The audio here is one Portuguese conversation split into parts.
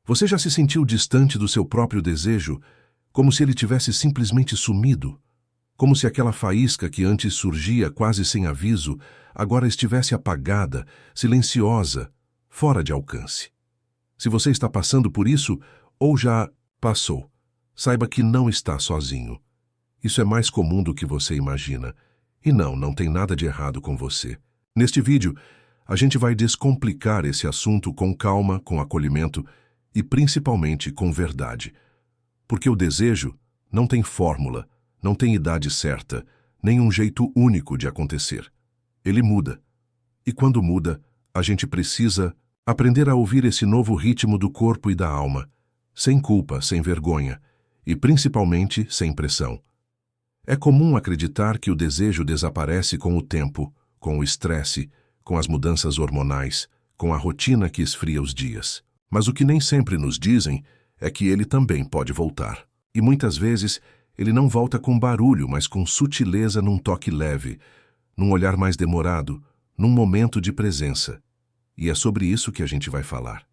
Você já se sentiu distante do seu próprio desejo, como se ele tivesse simplesmente sumido? Como se aquela faísca que antes surgia quase sem aviso, agora estivesse apagada, silenciosa, fora de alcance. Se você está passando por isso, ou já passou, saiba que não está sozinho. Isso é mais comum do que você imagina. E não tem nada de errado com você. Neste vídeo, a gente vai descomplicar esse assunto com calma, com acolhimento e principalmente com verdade. Porque o desejo não tem fórmula, não tem idade certa, nem um jeito único de acontecer. Ele muda. E quando muda, a gente precisa aprender a ouvir esse novo ritmo do corpo e da alma, sem culpa, sem vergonha e principalmente sem pressão. É comum acreditar que o desejo desaparece com o tempo, com o estresse, com as mudanças hormonais, com a rotina que esfria os dias. Mas o que nem sempre nos dizem é que ele também pode voltar. E muitas vezes ele não volta com barulho, mas com sutileza num toque leve, num olhar mais demorado, num momento de presença. E é sobre isso que a gente vai falar.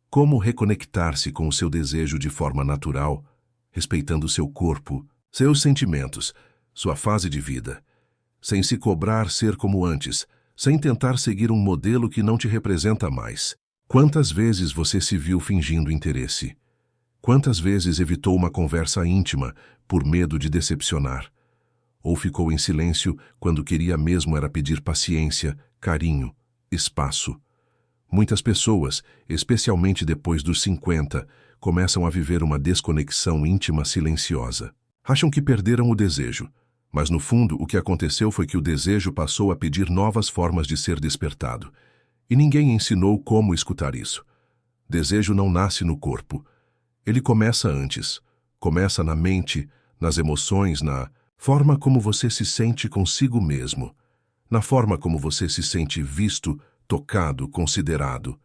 Como reconectar-se com o seu desejo de forma natural, respeitando seu corpo, seus sentimentos, sua fase de vida, sem se cobrar ser como antes, sem tentar seguir um modelo que não te representa mais. Quantas vezes você se viu fingindo interesse? Quantas vezes evitou uma conversa íntima por medo de decepcionar? Ou ficou em silêncio quando queria mesmo era pedir paciência, carinho, espaço? Muitas pessoas, especialmente depois dos 50, começam a viver uma desconexão íntima silenciosa. Acham que perderam o desejo, mas no fundo o que aconteceu foi que o desejo passou a pedir novas formas de ser despertado. E ninguém ensinou como escutar isso. Desejo não nasce no corpo. Ele começa antes. Começa na mente, nas emoções, na forma como você se sente consigo mesmo. Na forma como você se sente visto, tocado, considerado.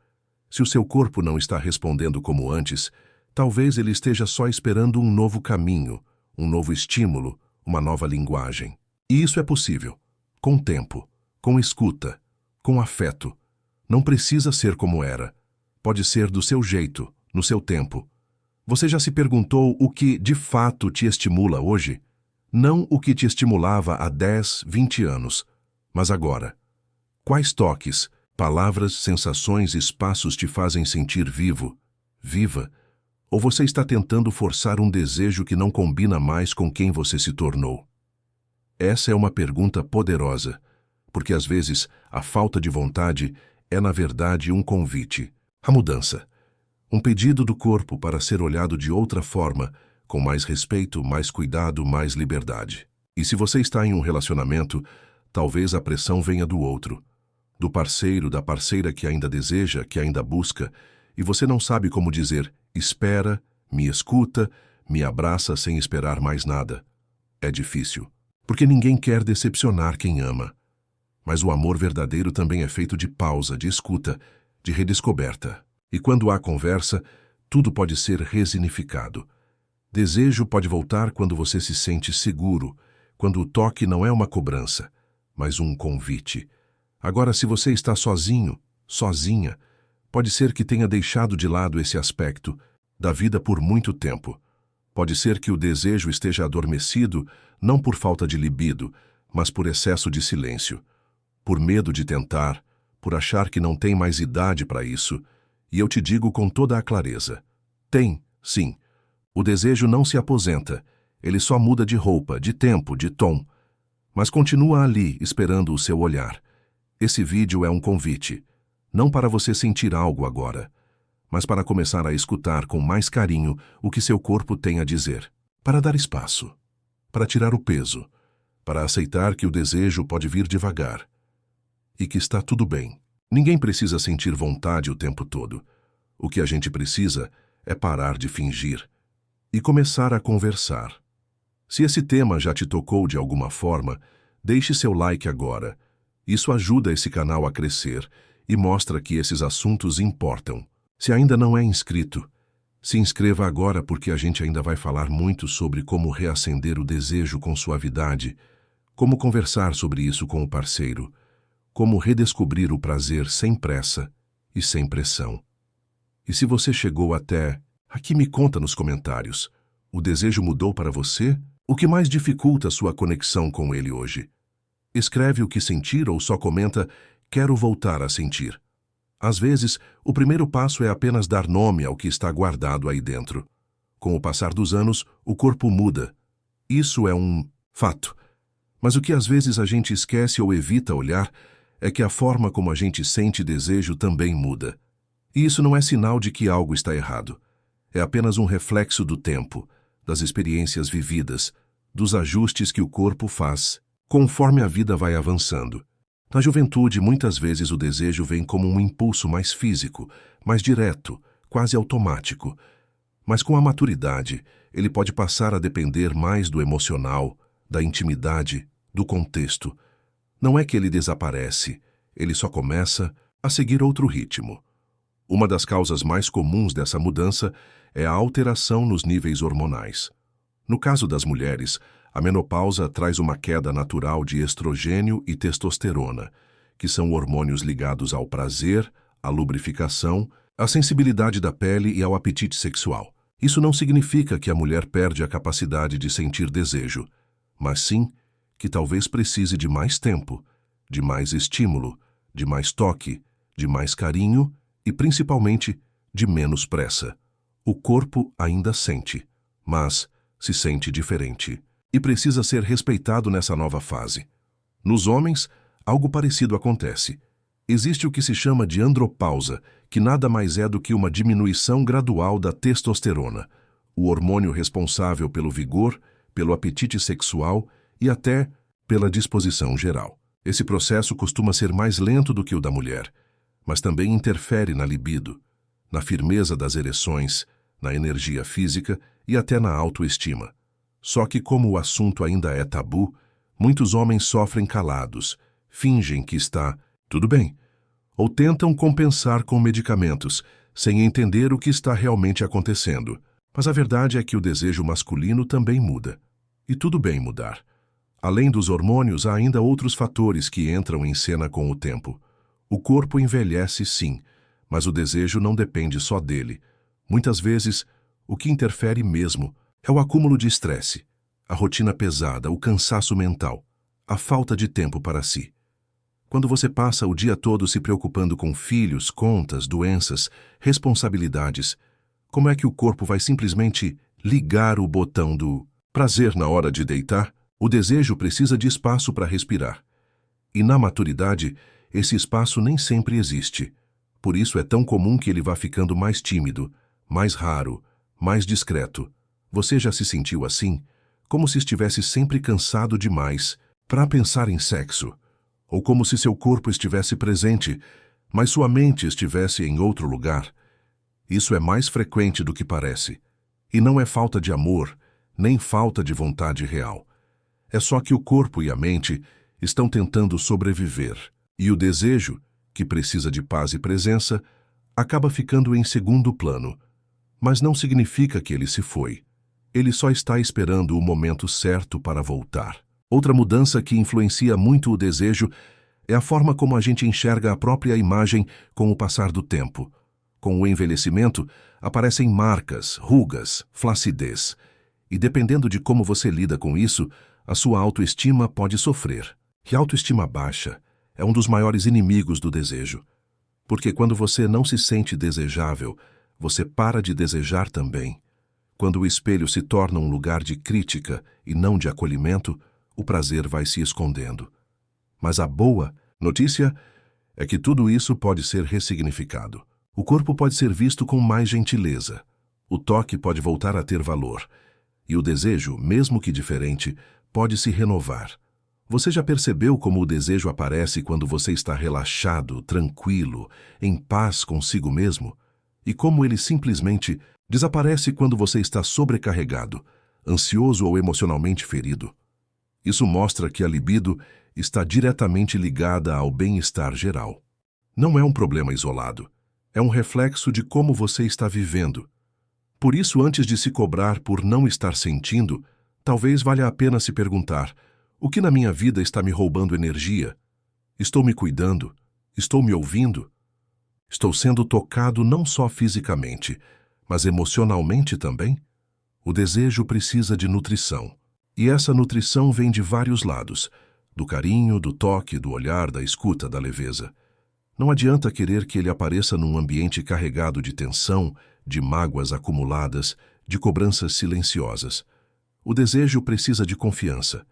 Se o seu corpo não está respondendo como antes, talvez ele esteja só esperando um novo caminho, um novo estímulo, uma nova linguagem. E isso é possível. Com tempo, com escuta, com afeto. Não precisa ser como era. Pode ser do seu jeito, no seu tempo. Você já se perguntou o que, de fato, te estimula hoje? Não o que te estimulava há 10, 20 anos, mas agora. Quais toques, palavras, sensações e espaços te fazem sentir vivo, viva? Ou você está tentando forçar um desejo que não combina mais com quem você se tornou? Essa é uma pergunta poderosa, porque às vezes a falta de vontade é, na verdade, um convite, a mudança. Um pedido do corpo para ser olhado de outra forma, com mais respeito, mais cuidado, mais liberdade. E se você está em um relacionamento, talvez a pressão venha do outro, do parceiro, da parceira que ainda deseja, que ainda busca, e você não sabe como dizer, espera, me escuta, me abraça sem esperar mais nada. É difícil, porque ninguém quer decepcionar quem ama. Mas o amor verdadeiro também é feito de pausa, de escuta, de redescoberta. E quando há conversa, tudo pode ser resignificado. Desejo pode voltar quando você se sente seguro, quando o toque não é uma cobrança, mas um convite. Agora, se você está sozinho, sozinha, pode ser que tenha deixado de lado esse aspecto da vida por muito tempo. Pode ser que o desejo esteja adormecido, não por falta de libido, mas por excesso de silêncio. Por medo de tentar, por achar que não tem mais idade para isso, e eu te digo com toda a clareza. Tem, sim. O desejo não se aposenta, ele só muda de roupa, de tempo, de tom. Mas continua ali, esperando o seu olhar. Esse vídeo é um convite, não para você sentir algo agora, mas para começar a escutar com mais carinho o que seu corpo tem a dizer, para dar espaço, para tirar o peso, para aceitar que o desejo pode vir devagar. E que está tudo bem. Ninguém precisa sentir vontade o tempo todo. O que a gente precisa é parar de fingir e começar a conversar. Se esse tema já te tocou de alguma forma, deixe seu like agora. Isso ajuda esse canal a crescer e mostra que esses assuntos importam. Se ainda não é inscrito, se inscreva agora porque a gente ainda vai falar muito sobre como reacender o desejo com suavidade, como conversar sobre isso com o parceiro, como redescobrir o prazer sem pressa e sem pressão. E se você chegou até aqui, me conta nos comentários. O desejo mudou para você? O que mais dificulta sua conexão com ele hoje? Escreve o que sentir ou só comenta: quero voltar a sentir. Às vezes, o primeiro passo é apenas dar nome ao que está guardado aí dentro. Com o passar dos anos, o corpo muda. Isso é um fato. Mas o que às vezes a gente esquece ou evita olhar é que a forma como a gente sente desejo também muda. E isso não é sinal de que algo está errado. É apenas um reflexo do tempo, das experiências vividas, dos ajustes que o corpo faz conforme a vida vai avançando. Na juventude, muitas vezes o desejo vem como um impulso mais físico, mais direto, quase automático. Mas com a maturidade, ele pode passar a depender mais do emocional, da intimidade, do contexto. Não é que ele desaparece, ele só começa a seguir outro ritmo. Uma das causas mais comuns dessa mudança é a alteração nos níveis hormonais. No caso das mulheres, a menopausa traz uma queda natural de estrogênio e testosterona, que são hormônios ligados ao prazer, à lubrificação, à sensibilidade da pele e ao apetite sexual. Isso não significa que a mulher perde a capacidade de sentir desejo, mas sim que talvez precise de mais tempo, de mais estímulo, de mais toque, de mais carinho e, principalmente, de menos pressa. O corpo ainda sente, mas se sente diferente e precisa ser respeitado nessa nova fase. Nos homens, algo parecido acontece. Existe o que se chama de andropausa, que nada mais é do que uma diminuição gradual da testosterona, o hormônio responsável pelo vigor, pelo apetite sexual e até pela disposição geral. Esse processo costuma ser mais lento do que o da mulher, mas também interfere na libido, na firmeza das ereções, na energia física e até na autoestima. Só que, como o assunto ainda é tabu, muitos homens sofrem calados, fingem que está tudo bem, ou tentam compensar com medicamentos, sem entender o que está realmente acontecendo. Mas a verdade é que o desejo masculino também muda. E tudo bem mudar. Além dos hormônios, há ainda outros fatores que entram em cena com o tempo. O corpo envelhece, sim, mas o desejo não depende só dele. Muitas vezes, o que interfere mesmo é o acúmulo de estresse, a rotina pesada, o cansaço mental, a falta de tempo para si. Quando você passa o dia todo se preocupando com filhos, contas, doenças, responsabilidades, como é que o corpo vai simplesmente ligar o botão do prazer na hora de deitar? O desejo precisa de espaço para respirar. E na maturidade, esse espaço nem sempre existe. Por isso é tão comum que ele vá ficando mais tímido, mais raro, mais discreto. Você já se sentiu assim? Como se estivesse sempre cansado demais para pensar em sexo? Ou como se seu corpo estivesse presente, mas sua mente estivesse em outro lugar? Isso é mais frequente do que parece. E não é falta de amor, nem falta de vontade real. É só que o corpo e a mente estão tentando sobreviver. E o desejo, que precisa de paz e presença, acaba ficando em segundo plano. Mas não significa que ele se foi. Ele só está esperando o momento certo para voltar. Outra mudança que influencia muito o desejo é a forma como a gente enxerga a própria imagem com o passar do tempo. Com o envelhecimento, aparecem marcas, rugas, flacidez. E dependendo de como você lida com isso, a sua autoestima pode sofrer. E a autoestima baixa é um dos maiores inimigos do desejo. Porque quando você não se sente desejável, você para de desejar também. Quando o espelho se torna um lugar de crítica e não de acolhimento, o prazer vai se escondendo. Mas a boa notícia é que tudo isso pode ser ressignificado. O corpo pode ser visto com mais gentileza. O toque pode voltar a ter valor. E o desejo, mesmo que diferente, pode se renovar. Você já percebeu como o desejo aparece quando você está relaxado, tranquilo, em paz consigo mesmo? E como ele simplesmente desaparece quando você está sobrecarregado, ansioso ou emocionalmente ferido? Isso mostra que a libido está diretamente ligada ao bem-estar geral. Não é um problema isolado. É um reflexo de como você está vivendo. Por isso, antes de se cobrar por não estar sentindo, talvez valha a pena se perguntar: o que na minha vida está me roubando energia? Estou me cuidando? Estou me ouvindo? Estou sendo tocado não só fisicamente, mas emocionalmente também? O desejo precisa de nutrição. E essa nutrição vem de vários lados: do carinho, do toque, do olhar, da escuta, da leveza. Não adianta querer que ele apareça num ambiente carregado de tensão, de mágoas acumuladas, de cobranças silenciosas. O desejo precisa de confiança.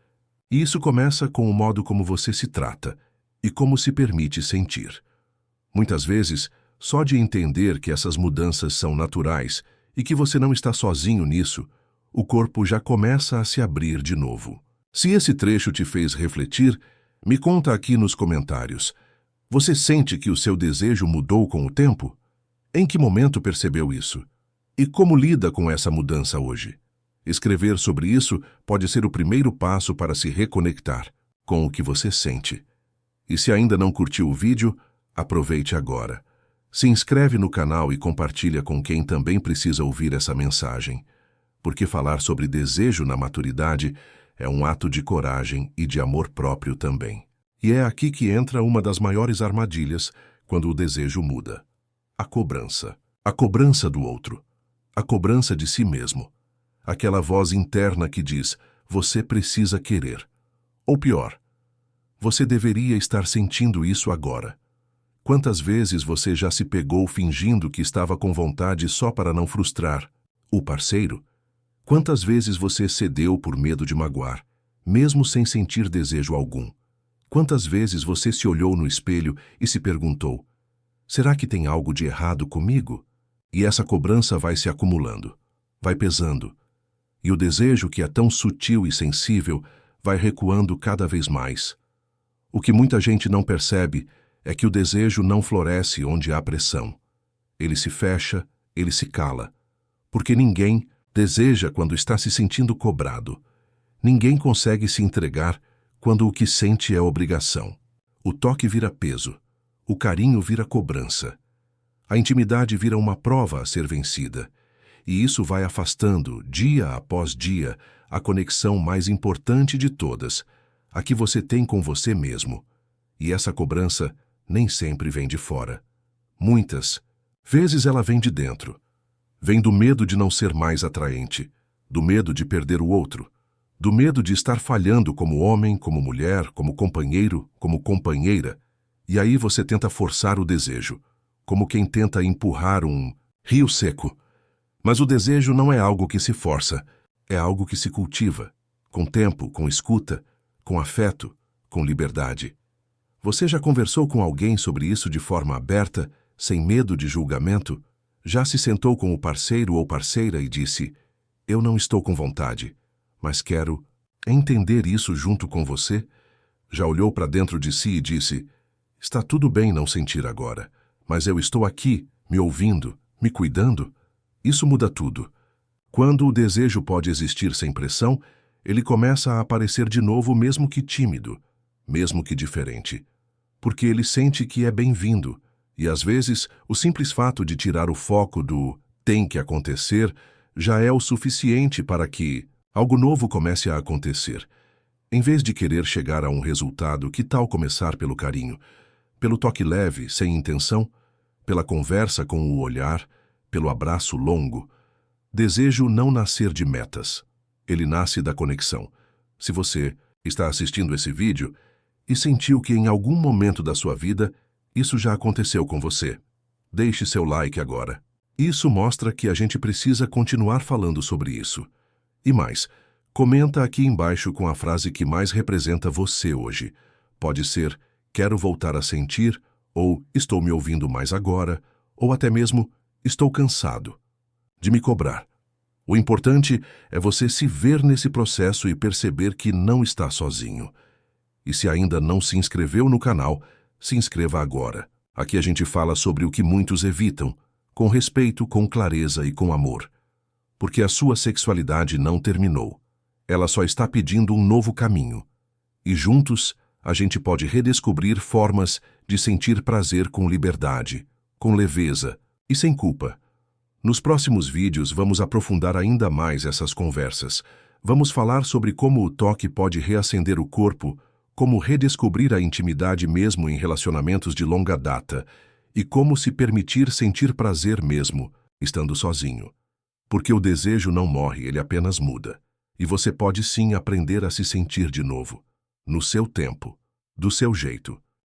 E isso começa com o modo como você se trata e como se permite sentir. Muitas vezes, só de entender que essas mudanças são naturais e que você não está sozinho nisso, o corpo já começa a se abrir de novo. Se esse trecho te fez refletir, me conta aqui nos comentários. Você sente que o seu desejo mudou com o tempo? Em que momento percebeu isso? E como lida com essa mudança hoje? Escrever sobre isso pode ser o primeiro passo para se reconectar com o que você sente. E se ainda não curtiu o vídeo, aproveite agora. Se inscreve no canal e compartilha com quem também precisa ouvir essa mensagem. Porque falar sobre desejo na maturidade é um ato de coragem e de amor próprio também. E é aqui que entra uma das maiores armadilhas quando o desejo muda: a cobrança. A cobrança do outro. A cobrança de si mesmo. Aquela voz interna que diz: você precisa querer. Ou pior, você deveria estar sentindo isso agora. Quantas vezes você já se pegou fingindo que estava com vontade só para não frustrar o parceiro? Quantas vezes você cedeu por medo de magoar, mesmo sem sentir desejo algum? Quantas vezes você se olhou no espelho e se perguntou: será que tem algo de errado comigo? E essa cobrança vai se acumulando, vai pesando. E o desejo, que é tão sutil e sensível, vai recuando cada vez mais. O que muita gente não percebe é que o desejo não floresce onde há pressão. Ele se fecha, ele se cala. Porque ninguém deseja quando está se sentindo cobrado. Ninguém consegue se entregar quando o que sente é obrigação. O toque vira peso. O carinho vira cobrança. A intimidade vira uma prova a ser vencida. E isso vai afastando, dia após dia, a conexão mais importante de todas, a que você tem com você mesmo. E essa cobrança nem sempre vem de fora. Muitas vezes ela vem de dentro. Vem do medo de não ser mais atraente, do medo de perder o outro, do medo de estar falhando como homem, como mulher, como companheiro, como companheira. E aí você tenta forçar o desejo, como quem tenta empurrar um rio seco. Mas o desejo não é algo que se força, é algo que se cultiva, com tempo, com escuta, com afeto, com liberdade. Você já conversou com alguém sobre isso de forma aberta, sem medo de julgamento? Já se sentou com o parceiro ou parceira e disse: eu não estou com vontade, mas quero entender isso junto com você? Já olhou para dentro de si e disse: está tudo bem não sentir agora, mas eu estou aqui, me ouvindo, me cuidando? Isso muda tudo. Quando o desejo pode existir sem pressão, ele começa a aparecer de novo, mesmo que tímido, mesmo que diferente. Porque ele sente que é bem-vindo, e às vezes o simples fato de tirar o foco do tem que acontecer já é o suficiente para que algo novo comece a acontecer. Em vez de querer chegar a um resultado, que tal começar pelo carinho, pelo toque leve, sem intenção, pela conversa com o olhar, pelo abraço longo? Desejo não nascer de metas. Ele nasce da conexão. Se você está assistindo esse vídeo e sentiu que em algum momento da sua vida isso já aconteceu com você, deixe seu like agora. Isso mostra que a gente precisa continuar falando sobre isso. E mais, comenta aqui embaixo com a frase que mais representa você hoje. Pode ser: quero voltar a sentir, ou estou me ouvindo mais agora, ou até mesmo estou cansado de me cobrar. O importante é você se ver nesse processo e perceber que não está sozinho. E se ainda não se inscreveu no canal, se inscreva agora. Aqui a gente fala sobre o que muitos evitam, com respeito, com clareza e com amor. Porque a sua sexualidade não terminou. Ela só está pedindo um novo caminho. E juntos, a gente pode redescobrir formas de sentir prazer com liberdade, com leveza e sem culpa. Nos próximos vídeos vamos aprofundar ainda mais essas conversas. Vamos falar sobre como o toque pode reacender o corpo, como redescobrir a intimidade mesmo em relacionamentos de longa data, e como se permitir sentir prazer mesmo, estando sozinho. Porque o desejo não morre, ele apenas muda. E você pode sim aprender a se sentir de novo, no seu tempo, do seu jeito.